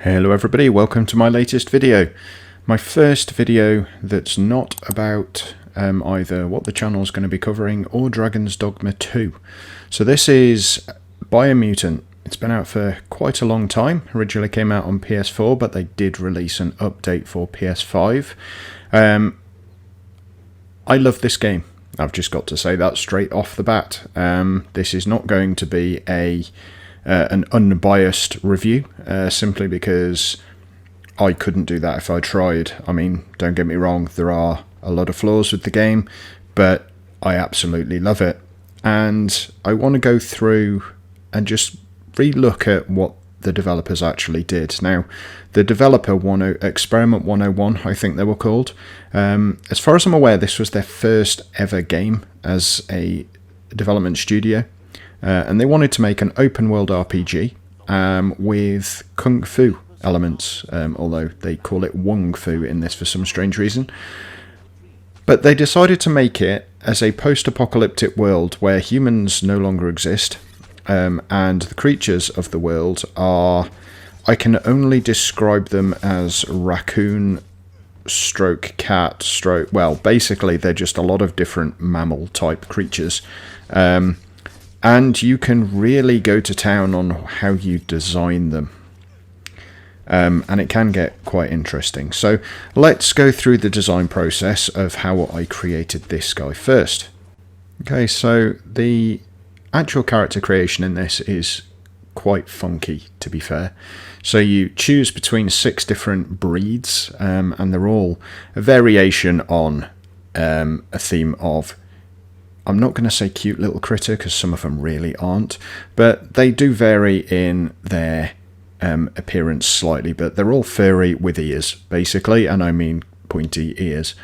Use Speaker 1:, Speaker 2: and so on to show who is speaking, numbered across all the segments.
Speaker 1: Hello everybody, welcome to my latest video. My first video that's not about either what the channel is going to be covering or Dragon's Dogma 2. So this is Biomutant. It's been out for quite a long time. Originally came out on PS4, but they did release an update for PS5. I love this game. I've just got to say that straight off the bat. This is not going to be an unbiased review, simply because I couldn't do that if I tried. I mean, don't get me wrong, there are a lot of flaws with the game, but I absolutely love it. And I want to go through and just re-look at what the developers actually did. Now, the developer Experiment 101, I think they were called. As far as I'm aware, this was their first ever game as a development studio. And they wanted to make an open world RPG with kung fu elements, although they call it Wung Fu in this for some strange reason. But they decided to make it as a post-apocalyptic world where humans no longer exist, and the creatures of the world are, I can only describe them as raccoon stroke cat stroke, well, basically they're just a lot of different mammal type creatures. And you can really go to town on how you design them. And it can get quite interesting. So let's go through the design process of how I created this guy first. Okay, so the actual character creation in this is quite funky, to be fair. So you choose between 6 different breeds, and they're all a variation on a theme of, I'm not going to say cute little critter because some of them really aren't, but they do vary in their appearance slightly, but they're all furry with ears, basically, and I mean pointy ears.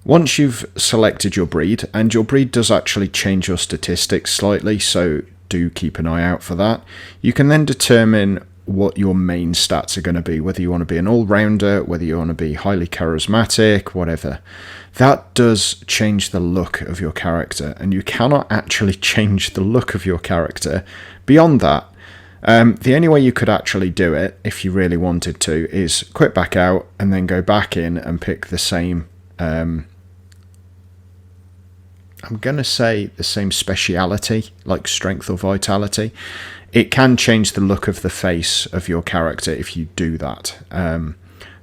Speaker 1: Once you've selected your breed, and your breed does actually change your statistics slightly, so do keep an eye out for that, you can then determine what your main stats are going to be, whether you want to be an all-rounder, whether you want to be highly charismatic, whatever. That does change the look of your character, and you cannot actually change the look of your character beyond that. The only way you could actually do it, if you really wanted to, is quit back out and then go back in and pick the same, I'm going to say the same speciality, like strength or vitality. It can change the look of the face of your character if you do that.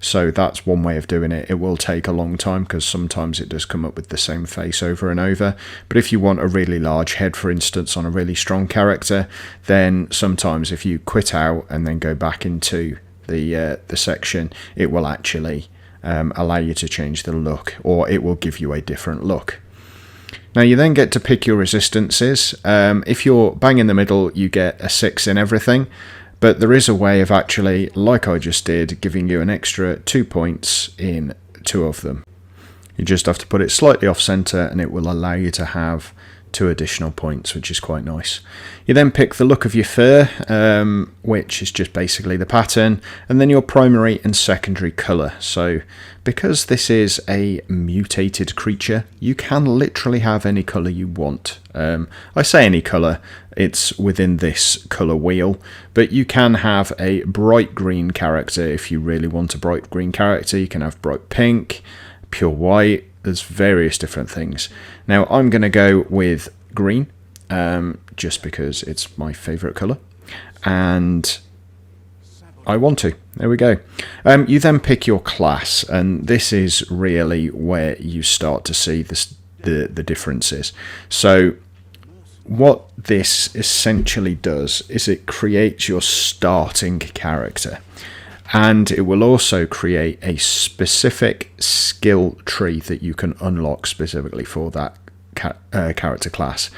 Speaker 1: So that's one way of doing it. It will take a long time because sometimes it does come up with the same face over and over. But if you want a really large head, for instance, on a really strong character, then sometimes if you quit out and then go back into the section, it will actually allow you to change the look, or it will give you a different look. Now you then get to pick your resistances. If you're bang in the middle, you get a 6 in everything. But there is a way of actually, like I just did, giving you an extra 2 points in 2 of them. You just have to put it slightly off center and it will allow you to have 2 additional points, which is quite nice. You then pick the look of your fur, which is just basically the pattern, and then your primary and secondary colour. So because this is a mutated creature, you can literally have any colour you want. I say any colour, it's within this colour wheel, but you can have a bright green character if you really want a bright green character. You can have bright pink, pure white. There's various different things. Now I'm going to go with green, just because it's my favourite colour, and I want to. There we go. You then pick your class, and this is really where you start to see the differences. So what this essentially does is it creates your starting character. And it will also create a specific skill tree that you can unlock specifically for that character class.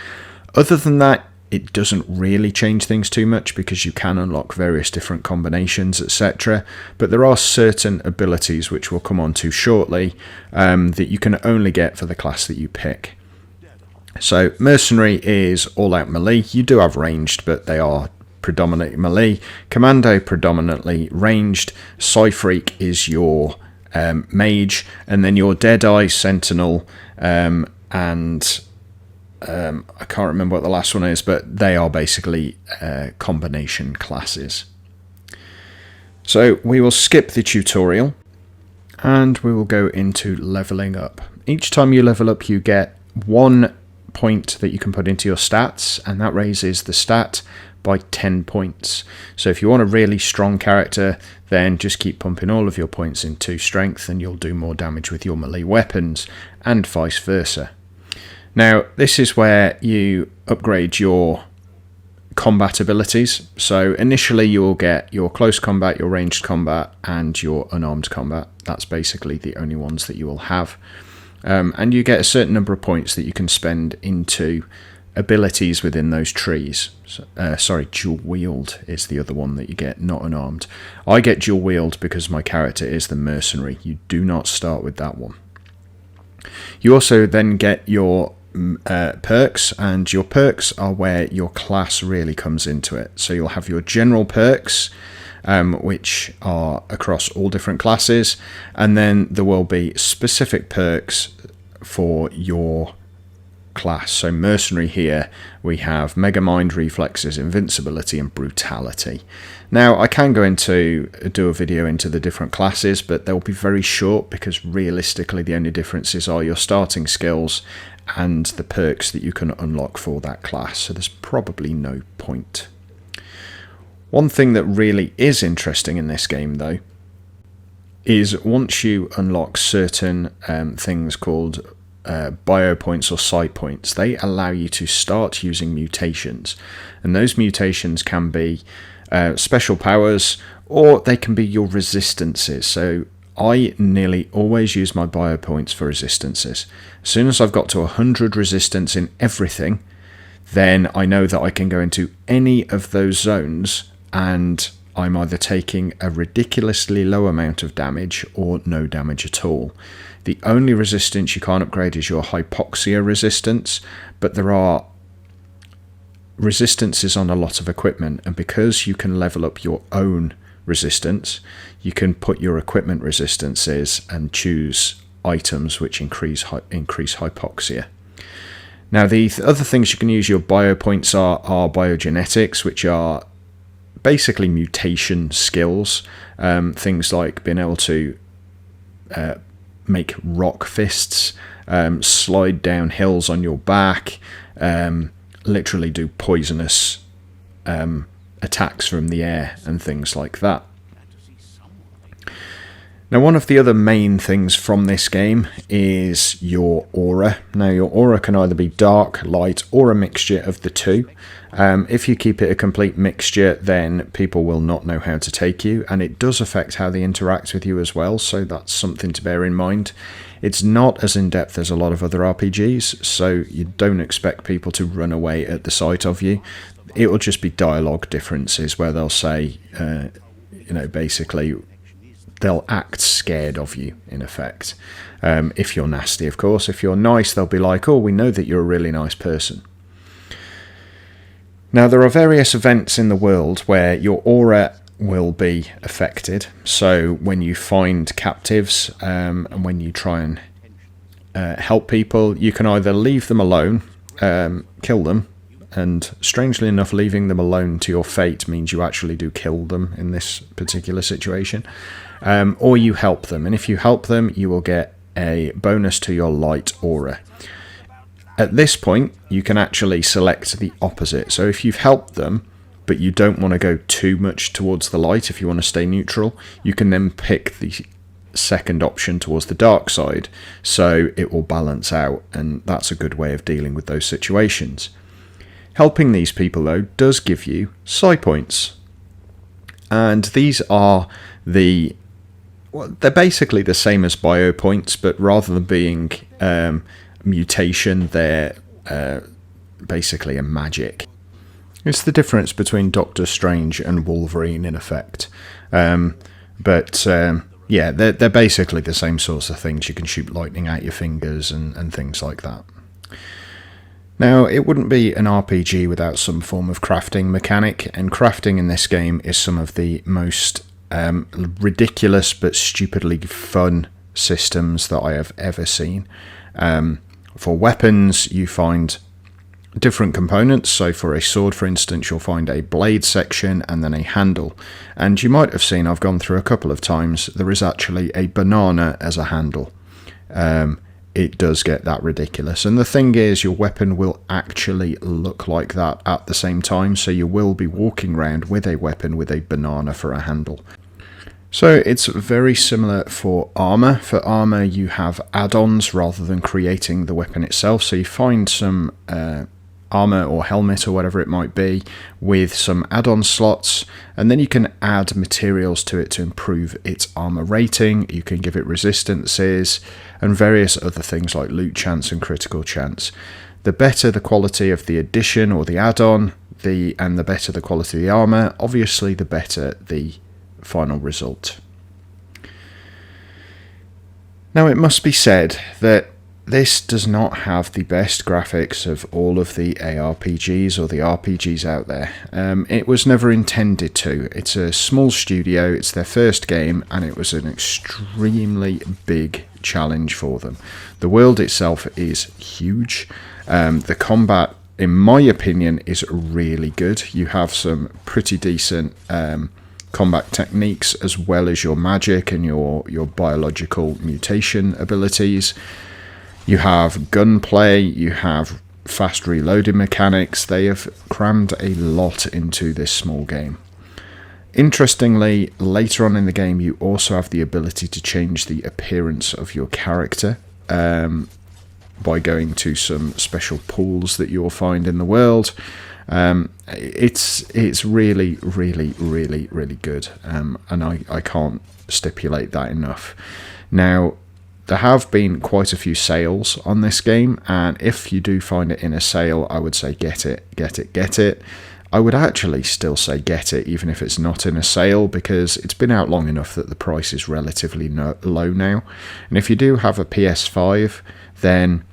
Speaker 1: Other than that, it doesn't really change things too much because you can unlock various different combinations, etc. But there are certain abilities which we'll come on to shortly that you can only get for the class that you pick. So Mercenary is all-out melee. You do have ranged, but they are predominantly melee. Commando predominantly ranged. Psyfreak is your mage, and then your Deadeye, Sentinel, and I can't remember what the last one is, but they are basically combination classes. So we will skip the tutorial and we will go into leveling up. Each time you level up, you get 1 point that you can put into your stats, and that raises the stat by 10 points. So if you want a really strong character, then just keep pumping all of your points into strength and you'll do more damage with your melee weapons, and vice versa. Now, this is where you upgrade your combat abilities. So initially you'll get your close combat, your ranged combat, and your unarmed combat. That's basically the only ones that you will have. And you get a certain number of points that you can spend into abilities within those trees. Sorry, dual wield is the other one that you get, not unarmed. I get dual wield because my character is the mercenary. You do not start with that one. You also then get your perks, and your perks are where your class really comes into it. So you'll have your general perks, which are across all different classes, and then there will be specific perks for your class. So mercenary here we have mega mind, reflexes, invincibility, and brutality. Now I can go into do a video into the different classes, but they'll be very short because realistically the only differences are your starting skills and the perks that you can unlock for that class, so there's probably no point. One thing that really is interesting in this game though is once you unlock certain things called bio points or side points, they allow you to start using mutations, and those mutations can be special powers, or they can be your resistances. So I nearly always use my bio points for resistances. As soon as I've got to 100 resistance in everything, then I know that I can go into any of those zones and I'm either taking a ridiculously low amount of damage or no damage at all. The only resistance you can't upgrade is your hypoxia resistance, but there are resistances on a lot of equipment, and because you can level up your own resistance, you can put your equipment resistances and choose items which increase hypoxia. Now the other things you can use your bio points are biogenetics, which are basically mutation skills, things like being able to make rock fists, slide down hills on your back, literally do poisonous attacks from the air and things like that. Now one of the other main things from this game is your aura. Now your aura can either be dark, light, or a mixture of the two. If you keep it a complete mixture, then people will not know how to take you, and it does affect how they interact with you as well, so that's something to bear in mind. It's not as in-depth as a lot of other RPGs, so you don't expect people to run away at the sight of you. It will just be dialogue differences where they'll say, basically they'll act scared of you, in effect. If you're nasty, of course. If you're nice, they'll be like, oh, we know that you're a really nice person. Now, there are various events in the world where your aura will be affected. So when you find captives and when you try and help people, you can either leave them alone, kill them, and strangely enough, leaving them alone to your fate means you actually do kill them in this particular situation. Or you help them, and if you help them, you will get a bonus to your light aura. At this point, you can actually select the opposite. So if you've helped them, but you don't want to go too much towards the light, if you want to stay neutral, you can then pick the second option towards the dark side, so it will balance out, and that's a good way of dealing with those situations. Helping these people, though, does give you psi points, and these are they're basically the same as bio points, but rather than being mutation, they're basically a magic. It's the difference between Doctor Strange and Wolverine, in effect. Yeah, they're basically the same sorts of things. You can shoot lightning out your fingers and things like that. Now, it wouldn't be an RPG without some form of crafting mechanic, and crafting in this game is some of the most ridiculous but stupidly fun systems that I have ever seen. For weapons, you find different components. So for a sword, for instance, you'll find a blade section and then a handle. And you might have seen, I've gone through a couple of times, there is actually a banana as a handle. It does get that ridiculous. And the thing is, your weapon will actually look like that at the same time. So you will be walking around with a weapon with a banana for a handle. So it's very similar for armor. For armor, you have add-ons rather than creating the weapon itself. So you find some armor or helmet or whatever it might be with some add-on slots, and then you can add materials to it to improve its armor rating. You can give it resistances and various other things like loot chance and critical chance. The better the quality of the addition or the add-on, and the better the quality of the armor, obviously the better the final result. Now, it must be said that this does not have the best graphics of all of the ARPGs or the RPGs out there. It was never intended to. It's a small studio, it's their first game, and it was an extremely big challenge for them. The world itself is huge. The combat, in my opinion, is really good. You have some pretty decent combat techniques, as well as your magic and your biological mutation abilities. You have gunplay, you have fast reloading mechanics. They have crammed a lot into this small game. Interestingly, later on in the game, you also have the ability to change the appearance of your character by going to some special pools that you'll find in the world. It's really, really, really, really good, and I can't stipulate that enough. Now, there have been quite a few sales on this game, and if you do find it in a sale, I would say get it, get it, get it. I would actually still say get it, even if it's not in a sale, because it's been out long enough that the price is relatively low now. And if you do have a PS5, then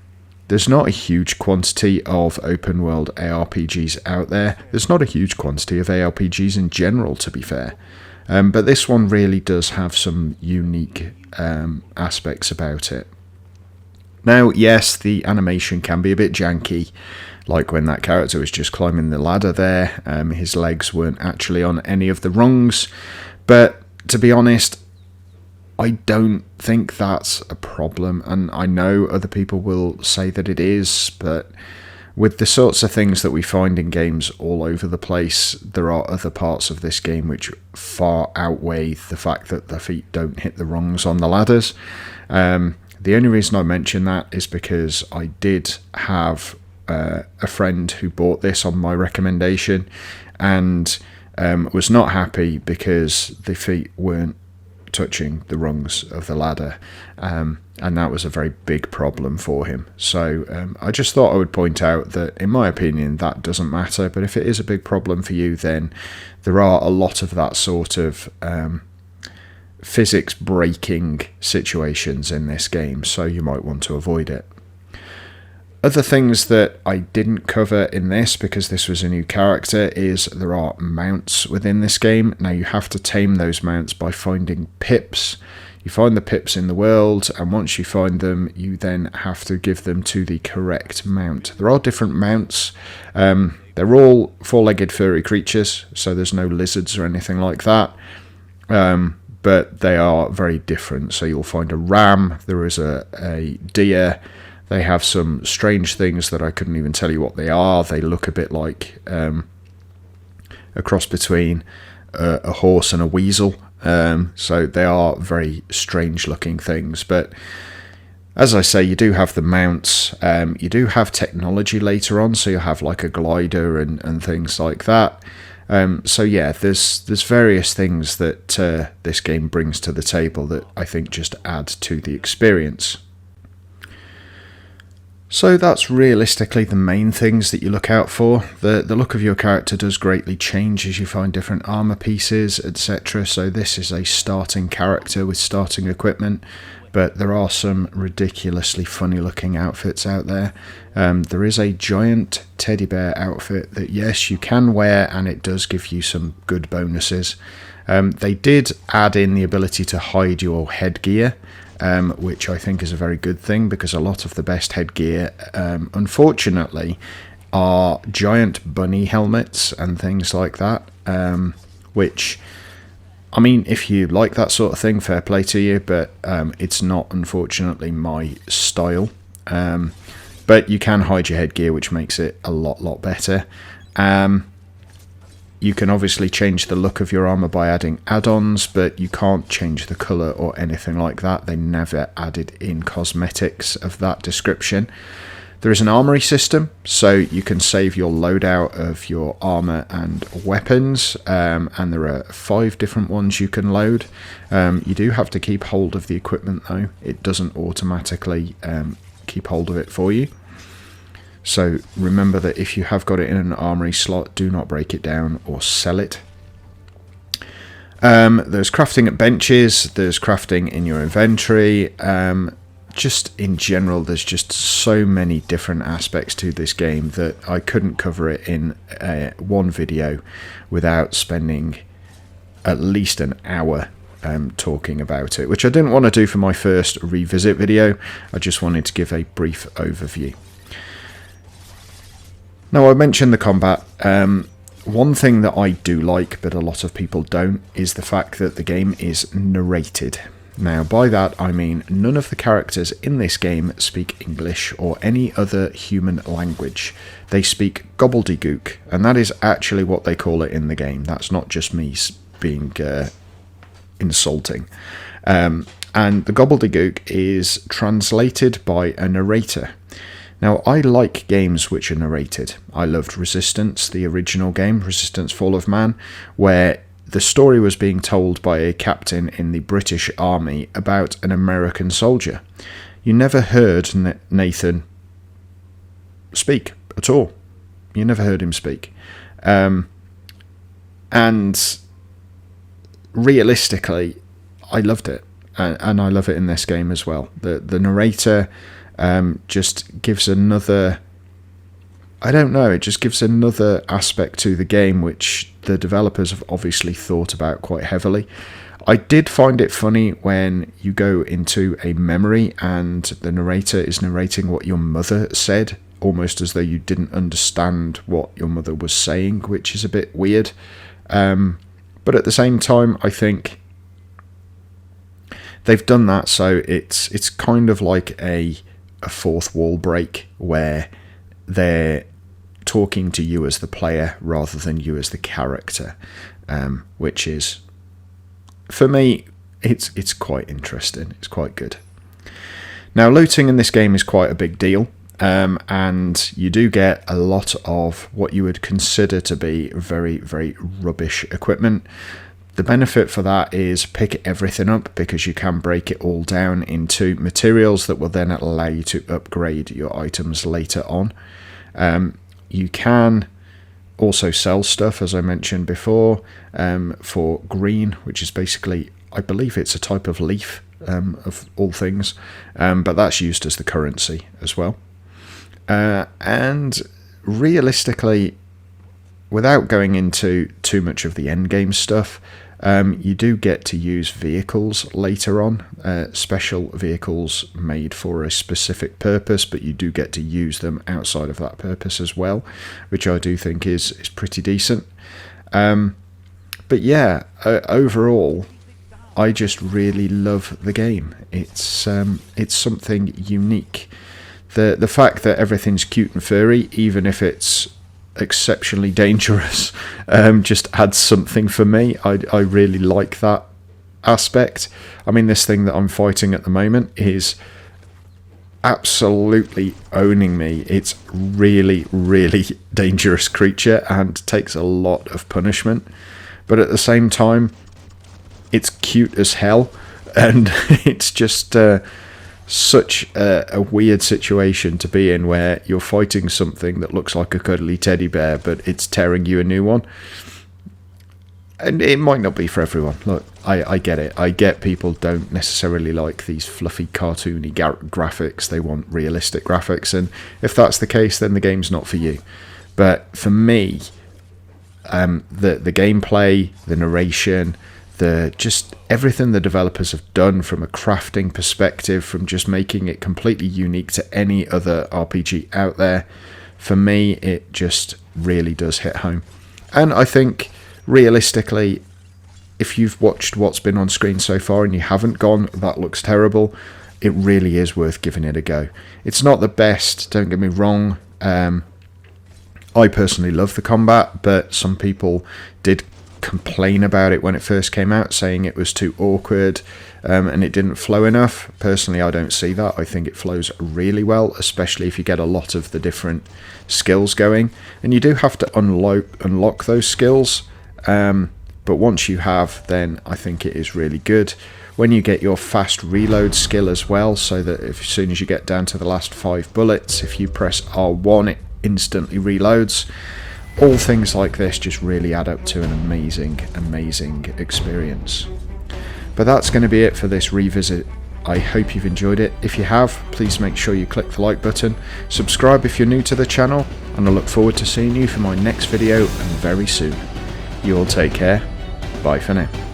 Speaker 1: there's not a huge quantity of open world ARPGs out there. There's not a huge quantity of ARPGs in general, to be fair. But this one really does have some unique aspects about it. Now, yes, the animation can be a bit janky, like when that character was just climbing the ladder there. His legs weren't actually on any of the rungs. But to be honest, I don't think that's a problem, and I know other people will say that it is, but with the sorts of things that we find in games all over the place, there are other parts of this game which far outweigh the fact that the feet don't hit the rungs on the ladders. The only reason I mention that is because I did have a friend who bought this on my recommendation and was not happy because the feet weren't touching the rungs of the ladder, and that was a very big problem for him. So I just thought I would point out that, in my opinion, that doesn't matter, but if it is a big problem for you, then there are a lot of that sort of physics breaking situations in this game, so you might want to avoid it. Other things that I didn't cover in this, because this was a new character, is there are mounts within this game. Now, you have to tame those mounts by finding pips. You find the pips in the world, and once you find them, you then have to give them to the correct mount. There are different mounts. They're all four-legged furry creatures, so there's no lizards or anything like that. But they are very different. So you'll find a ram, there is a deer. They have some strange things that I couldn't even tell you what they are. They look a bit like a cross between a horse and a weasel. So they are very strange looking things. But as I say, you do have the mounts. You do have technology later on. So you have like a glider and things like that. So yeah, there's various things that this game brings to the table that I think just add to the experience. So that's realistically the main things that you look out for. The look of your character does greatly change as you find different armor pieces, etc. So this is a starting character with starting equipment, but there are some ridiculously funny looking outfits out there. There is a giant teddy bear outfit that, yes, you can wear, and it does give you some good bonuses. They did add in the ability to hide your headgear, which I think is a very good thing, because a lot of the best headgear, unfortunately, are giant bunny helmets and things like that, which, I mean, if you like that sort of thing, fair play to you, but it's not, unfortunately, my style. But you can hide your headgear, which makes it a lot better. You can obviously change the look of your armor by adding add-ons, but you can't change the color or anything like that. They never added in cosmetics of that description. There is an armory system, so you can save your loadout of your armor and weapons, and there are 5 different ones you can load. You do have to keep hold of the equipment though. It doesn't automatically keep hold of it for you. So remember that if you have got it in an armory slot, do not break it down or sell it. There's crafting at benches, there's crafting in your inventory. Just in general, there's just so many different aspects to this game that I couldn't cover it in one video without spending at least an hour talking about it, which I didn't want to do for my first revisit video. I just wanted to give a brief overview. Now, I mentioned the combat. One thing that I do like, but a lot of people don't, is the fact that the game is narrated. Now, by that I mean none of the characters in this game speak English or any other human language. They speak gobbledygook, and that is actually what they call it in the game. That's not just me being insulting. And the gobbledygook is translated by a narrator. Now, I like games which are narrated. I loved Resistance, the original game, Resistance Fall of Man, where the story was being told by a captain in the British Army about an American soldier. You never heard Nathan speak at all. You never heard him speak. And realistically, I loved it. And I love it in this game as well. The narrator just gives another... I don't know, it just gives another aspect to the game which the developers have obviously thought about quite heavily. I did find it funny when you go into a memory and the narrator is narrating what your mother said, almost as though you didn't understand what your mother was saying, which is a bit weird. But at the same time, I think they've done that so it's kind of like a fourth wall break where they're talking to you as the player rather than you as the character, which is, for me, it's quite interesting. It's quite good. Now, looting in this game is quite a big deal, and you do get a lot of what you would consider to be very, very rubbish equipment. The benefit for that is pick everything up, because you can break it all down into materials that will then allow you to upgrade your items later on. You can also sell stuff, as I mentioned before, for green, which is basically, I believe it's a type of leaf, of all things, but that's used as the currency as well. And realistically, without going into too much of the endgame stuff, you do get to use vehicles later on, special vehicles made for a specific purpose, but you do get to use them outside of that purpose as well, which I do think is pretty decent. But yeah, overall, I just really love the game. It's something unique. The fact that everything's cute and furry, even if it's exceptionally dangerous, just adds something for me. I really like that aspect. I mean, this thing that I'm fighting at the moment is absolutely owning me. It's really, really dangerous creature and takes a lot of punishment, but at the same time, it's cute as hell, and it's just such a weird situation to be in, where you're fighting something that looks like a cuddly teddy bear, but it's tearing you a new one. And it might not be for everyone. Look, I get it. I get people don't necessarily like these fluffy, cartoony graphics. They want realistic graphics, and if that's the case, then the game's not for you. But for me, the gameplay, the narration, just everything the developers have done from a crafting perspective, from just making it completely unique to any other RPG out there, for me, it just really does hit home. And I think, realistically, if you've watched what's been on screen so far and you haven't gone, that looks terrible, it really is worth giving it a go. It's not the best, don't get me wrong. I personally love the combat, but some people did complain about it when it first came out, saying it was too awkward and it didn't flow enough. Personally, I don't see that. I think it flows really well, especially if you get a lot of the different skills going. And you do have to unlock those skills, but once you have, then I think it is really good. When you get your fast reload skill as well, so that as soon as you get down to the last 5 bullets, if you press R1, it instantly reloads. All things like this just really add up to an amazing, amazing experience. But that's going to be it for this revisit. I hope you've enjoyed it. If you have, please make sure you click the like button, subscribe if you're new to the channel, and I look forward to seeing you for my next video, and very soon. You all take care. Bye for now.